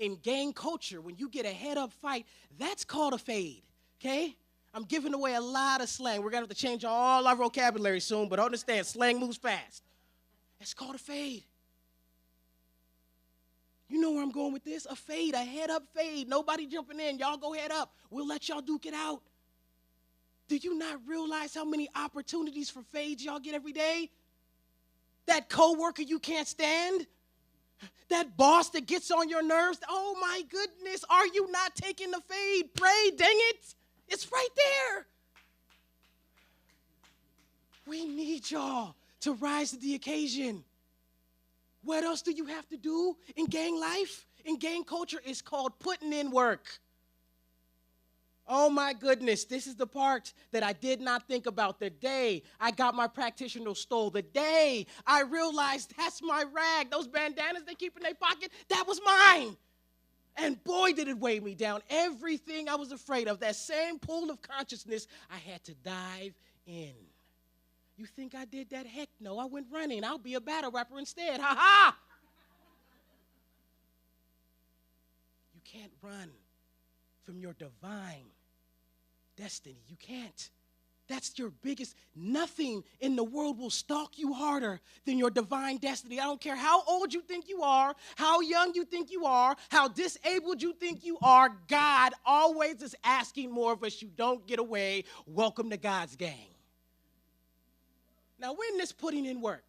In gang culture, when you get a head-up fight, that's called a fade, okay? I'm giving away a lot of slang. We're going to have to change all our vocabulary soon, but understand, slang moves fast. That's called a fade. You know where I'm going with this? A fade, a head-up fade. Nobody jumping in. Y'all go head up. We'll let y'all duke it out. Do you not realize how many opportunities for fades y'all get every day? That coworker you can't stand? That boss that gets on your nerves, oh my goodness, are you not taking the fade? Pray, dang it. It's right there. We need y'all to rise to the occasion. What else do you have to do in gang life? In gang culture, it's called putting in work. Oh my goodness, this is the part that I did not think about. The day I got my practitioner stole, the day I realized that's my rag, those bandanas they keep in their pocket, that was mine. And boy, did it weigh me down. Everything I was afraid of, that same pool of consciousness, I had to dive in. You think I did that? Heck no, I went running. I'll be a battle rapper instead. Ha ha! You can't run from your divine destiny. You can't. That's your biggest. Nothing in the world will stalk you harder than your divine destiny. I don't care how old you think you are, how young you think you are, how disabled you think you are. God always is asking more of us. You don't get away. Welcome to God's gang. Now, when this putting in work,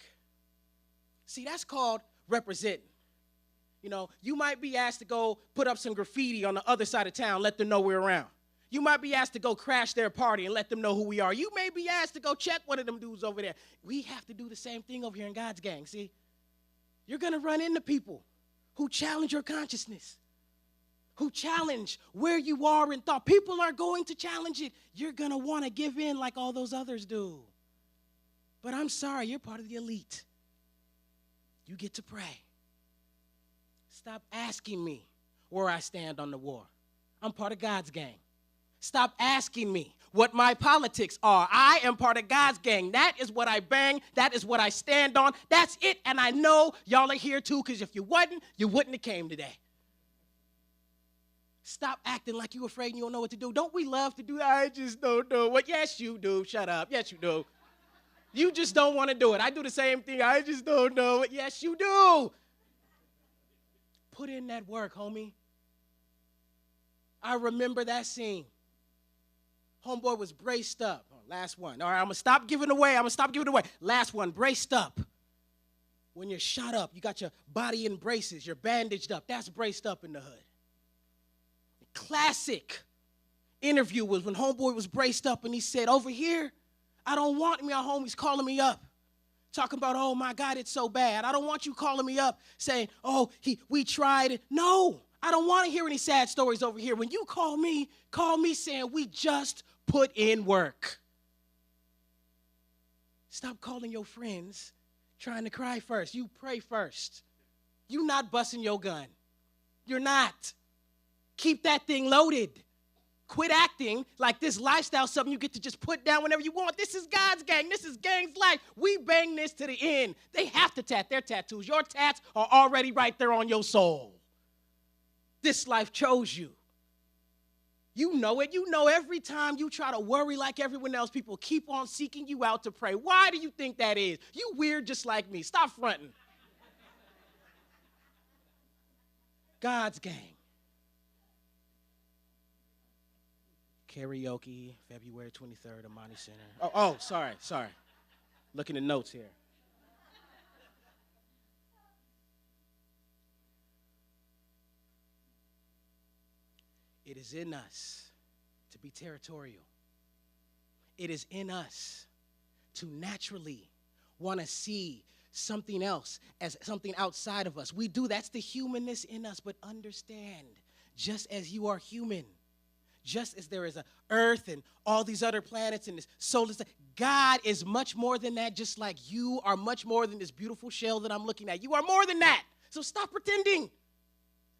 see, that's called representing. You know, you might be asked to go put up some graffiti on the other side of town, let them know we're around. You might be asked to go crash their party and let them know who we are. You may be asked to go check one of them dudes over there. We have to do the same thing over here in God's gang, see? You're going to run into people who challenge your consciousness, who challenge where you are in thought. People are going to challenge it. You're going to want to give in like all those others do. But I'm sorry, you're part of the elite. You get to pray. Stop asking me where I stand on the war. I'm part of God's gang. Stop asking me what my politics are. I am part of God's gang. That is what I bang. That is what I stand on. That's it. And I know y'all are here too, because if you wasn't, you wouldn't have came today. Stop acting like you're afraid and you don't know what to do. Don't we love to do that? I just don't know what. Yes, you do. Shut up. Yes, you do. You just don't want to do it. I do the same thing. I just don't know it. Yes, you do. Put in that work, homie. I remember that scene. Homeboy was braced up. Oh, last one. All right, I'm going to stop giving away. Last one, braced up. When you're shot up, you got your body in braces. You're bandaged up. That's braced up in the hood. The classic interview was when homeboy was braced up and he said, over here, I don't want me, our homies calling me up. Talking about, oh, my God, it's so bad. I don't want you calling me up saying, oh, we tried it. No, I don't want to hear any sad stories over here. When you call me saying we just put in work. Stop calling your friends trying to cry first. You pray first. You not busting your gun. You're not. Keep that thing loaded. Quit acting like this lifestyle something you get to just put down whenever you want. This is God's gang. This is gang's life. We bang this to the end. They have to tat their tattoos. Your tats are already right there on your soul. This life chose you. You know it. You know every time you try to worry like everyone else, people keep on seeking you out to pray. Why do you think that is? You weird just like me. Stop fronting. God's gang. Karaoke, February 23rd, Amani Center. Oh, sorry. Looking at notes here. It is in us to be territorial. It is in us to naturally want to see something else as something outside of us. We do. That's the humanness in us. But understand, just as you are human, just as there is a earth and all these other planets and this solar system, God is much more than that, just like you are much more than this beautiful shell that I'm looking at. You are more than that. So stop pretending.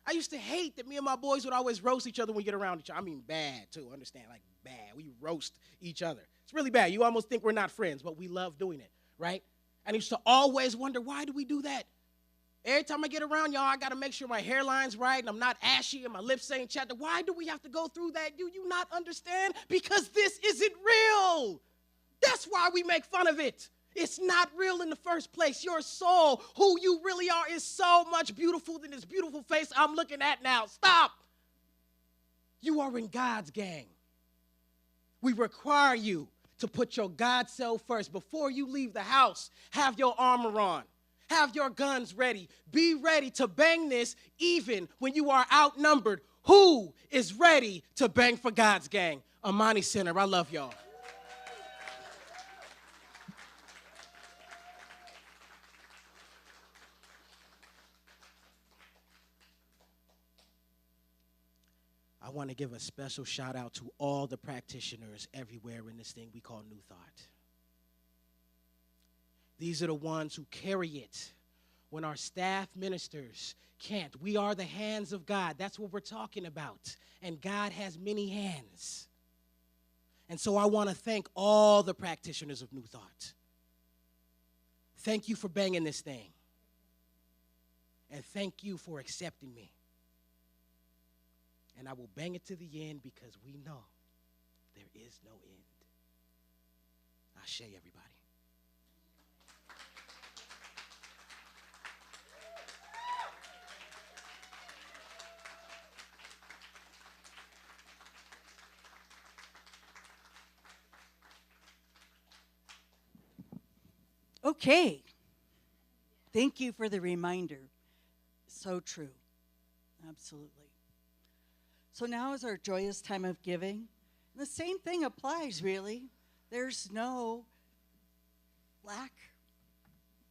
I used to hate that me and my boys would always roast each other when we get around each other. I mean bad, too. Understand? Like bad. We roast each other. It's really bad. You almost think we're not friends, but we love doing it, right? And I used to always wonder, why do we do that? Every time I get around y'all, I got to make sure my hairline's right and I'm not ashy and my lips ain't chapped. Why do we have to go through that? Do you not understand? Because this isn't real. That's why we make fun of it. It's not real in the first place. Your soul, who you really are, is so much beautiful than this beautiful face I'm looking at now. Stop. You are in God's gang. We require you to put your God self first. Before you leave the house, have your armor on. Have your guns ready. Be ready to bang this even when you are outnumbered. Who is ready to bang for God's gang? Amani Center, I love y'all. I want to give a special shout out to all the practitioners everywhere in this thing we call New Thought. These are the ones who carry it when our staff ministers can't. We are the hands of God. That's what we're talking about. And God has many hands. And so I want to thank all the practitioners of New Thought. Thank you for banging this thing. And thank you for accepting me. And I will bang it to the end because we know there is no end. Ashe, everybody. Okay. Thank you for the reminder. So true. Absolutely. So now is our joyous time of giving. The same thing applies, really. There's no lack.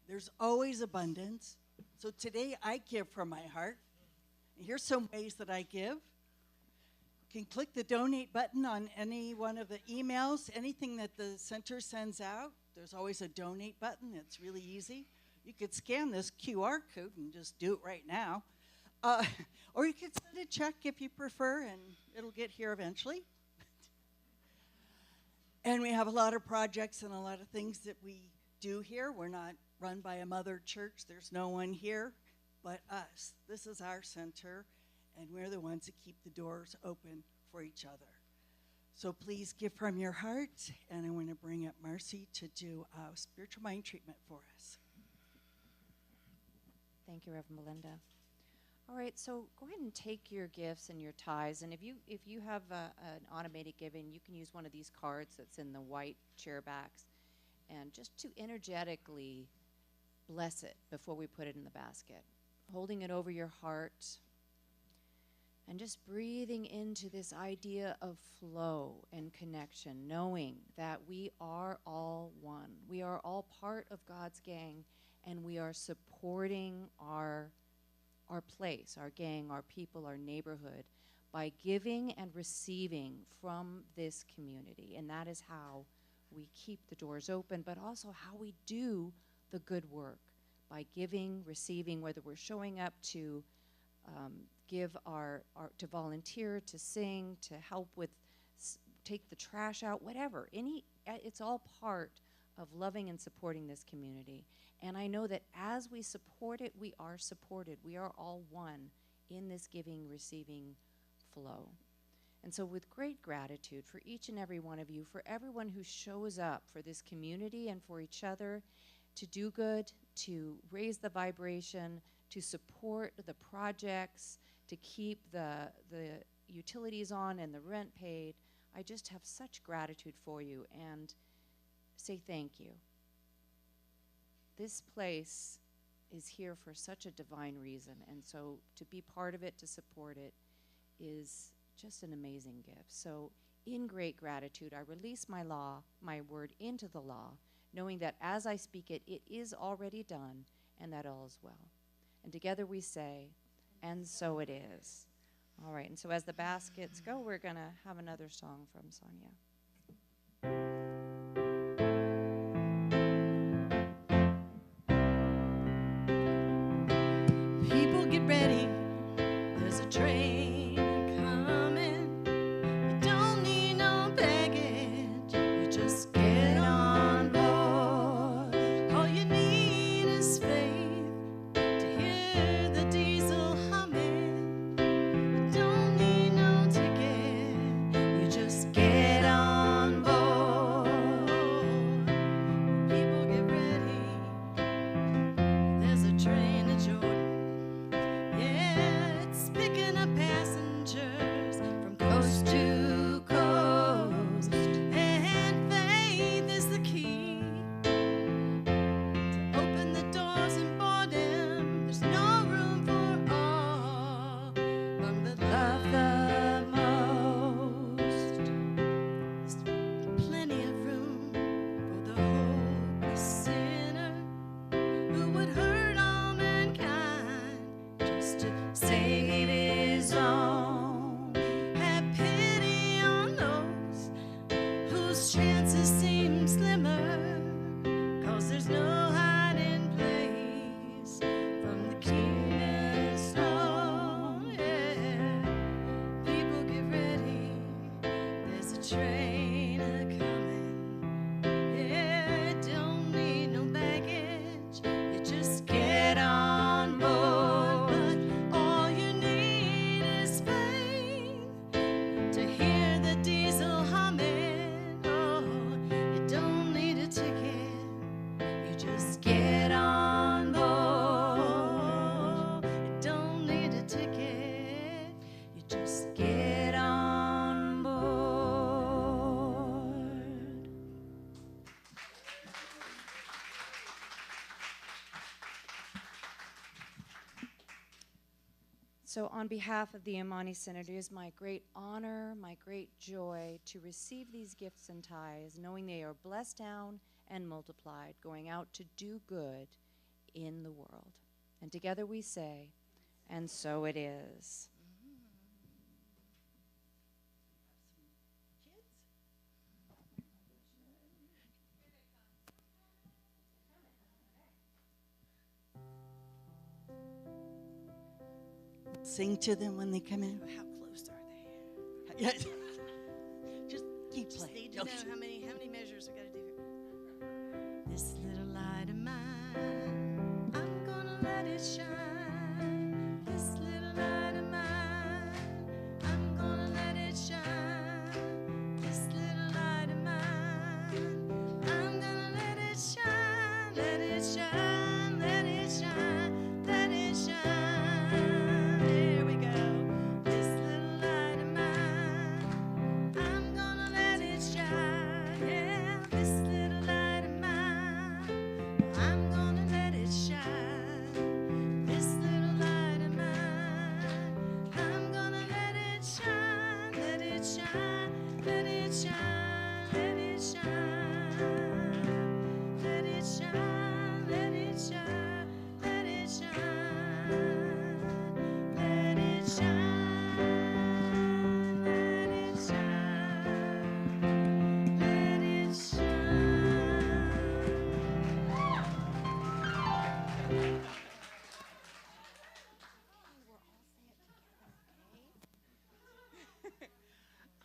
There's always abundance. So today I give from my heart. And here's some ways that I give. can click the donate button on any one of the emails, anything that the center sends out. There's always a donate button. It's really easy. You could scan this QR code and just do it right now. Or you could send a check if you prefer, and it'll get here eventually. And we have a lot of projects and a lot of things that we do here. We're not run by a mother church. There's no one here but us. This is our center, and we're the ones that keep the doors open for each other. So please give from your heart, and I want to bring up Marcy to do spiritual mind treatment for us. Thank you, Reverend Melinda. All right, so go ahead and take your gifts and your tithes, and if you have an automated giving, you can use one of these cards that's in the white chair backs, and just to energetically bless it before we put it in the basket, holding it over your heart, and just breathing into this idea of flow and connection, knowing that we are all one. We are all part of God's gang, and we are supporting our place, our gang, our people, our neighborhood, by giving and receiving from this community. And that is how we keep the doors open, but also how we do the good work, by giving, receiving, whether we're showing up to give to volunteer, to sing, to help with, take the trash out, whatever. It's all part of loving and supporting this community. And I know that as we support it, we are supported. We are all one in this giving, receiving flow. And so with great gratitude for each and every one of you, for everyone who shows up for this community and for each other, to do good, to raise the vibration, to support the projects, to keep the utilities on and the rent paid, I just have such gratitude for you and say thank you. This place is here for such a divine reason, and so to be part of it, to support it, is just an amazing gift. So in great gratitude, I release my word into the law, knowing that as I speak it, it is already done, and that all is well. And together we say, and so it is. All right, and so as the baskets go, we're going to have another song from Sonia. People get ready, there's a train coming. You don't need no baggage, you just get on board. All you need is faith to hear the diesel humming. You don't need no ticket, you just get on board. People get ready, there's a train to Jordan. Yeah, it's picking up passengers from coast to coast, and faith is the key to open the doors and board them. There's no room for all among the love the most. There's plenty of room for the hopeless sinner who would hurt all mankind just to save his own. Have pity on those whose chances seem slimmer, 'cause there's no hiding place from the kingdom's throne. Yeah, people get ready, there's a train a-coming. Yeah, don't need no baggage, you just get on board. But all you need is faith to hear the diesel humming. Oh, you don't need a ticket, you just get on board. You don't need a ticket, you just get on board. So on behalf of the Amani Center, it is my great honor, my great joy to receive these gifts and tithes, knowing they are blessed down and multiplied, going out to do good in the world. And together we say, and so it is. Sing to them when they come in. How close are they? Yeah. Just keep Just playing. need to know how many measures we got to do here. This little light of mine, I'm gonna let it shine. This little light of mine, I'm gonna let it shine. This little light of mine, I'm gonna let it shine. Let it shine, let it shine, let it shine. There we go. This little light of mine, I'm gonna let it shine. Yeah, this little light of mine, I'm gonna let it shine. This little light of mine, I'm gonna let it shine. Let it shine, let it shine, let it shine. Let it shine, let it shine, let it shine. Let it shine, let it shine, let it shine.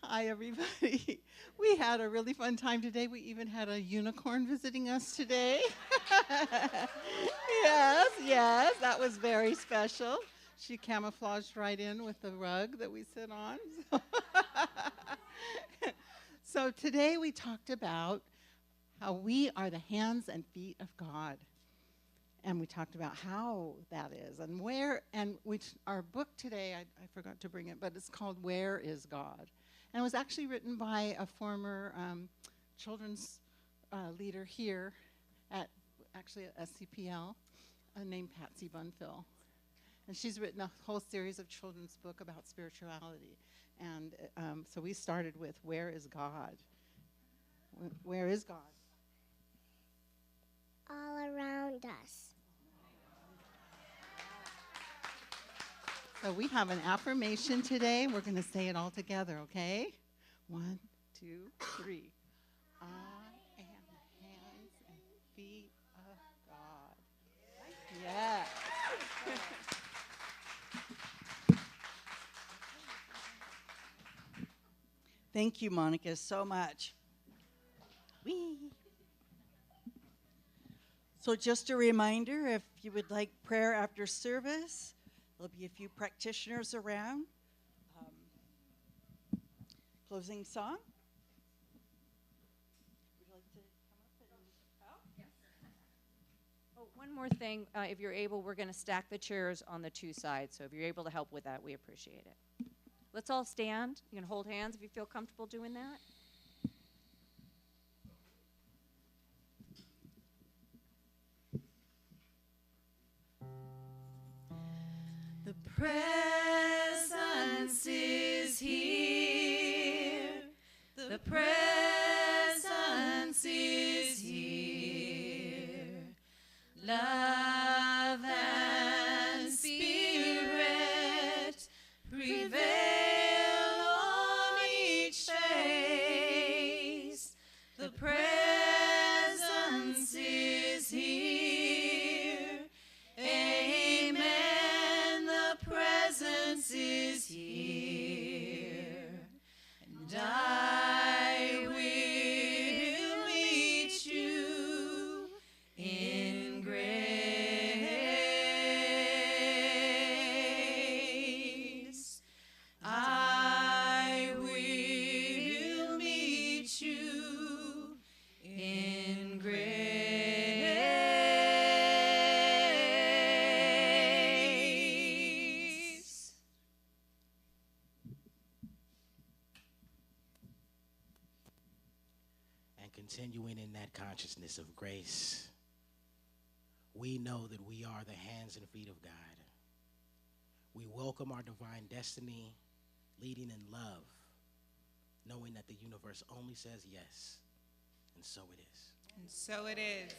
Hi, everybody. We had a really fun time today. We even had a unicorn visiting us today. Yes, that was very special. She camouflaged right in with the rug that we sit on. So today we talked about how we are the hands and feet of God. And we talked about how that is and where, and our book today, I forgot to bring it, but it's called Where is God? And it was actually written by a former children's leader here at SCPL named Patsy Bunfill. And she's written a whole series of children's book about spirituality. And so we started with Where is God? Where is God? All around us. So we have an affirmation today. We're going to say it all together, okay? 1, 2, 3. I am the hands and feet of God. Yes. Thank you, Monica, so much. Whee! So just a reminder, if you would like prayer after service, there'll be a few practitioners around. Closing song. Would you like to come up and Oh, one more thing. If you're able, we're going to stack the chairs on the two sides. So if you're able to help with that, we appreciate it. Let's all stand. You can hold hands if you feel comfortable doing that. The presence is here. The presence is here. Love and spirit prevail on each face. The presence is here. Amen. The presence is here. And I will meet you in grace. I will meet you in grace. And continuing in that consciousness of grace, we know that we are the hands and feet of God. We welcome our divine destiny, leading in love, knowing that the universe only says yes, and so it is. And so it is.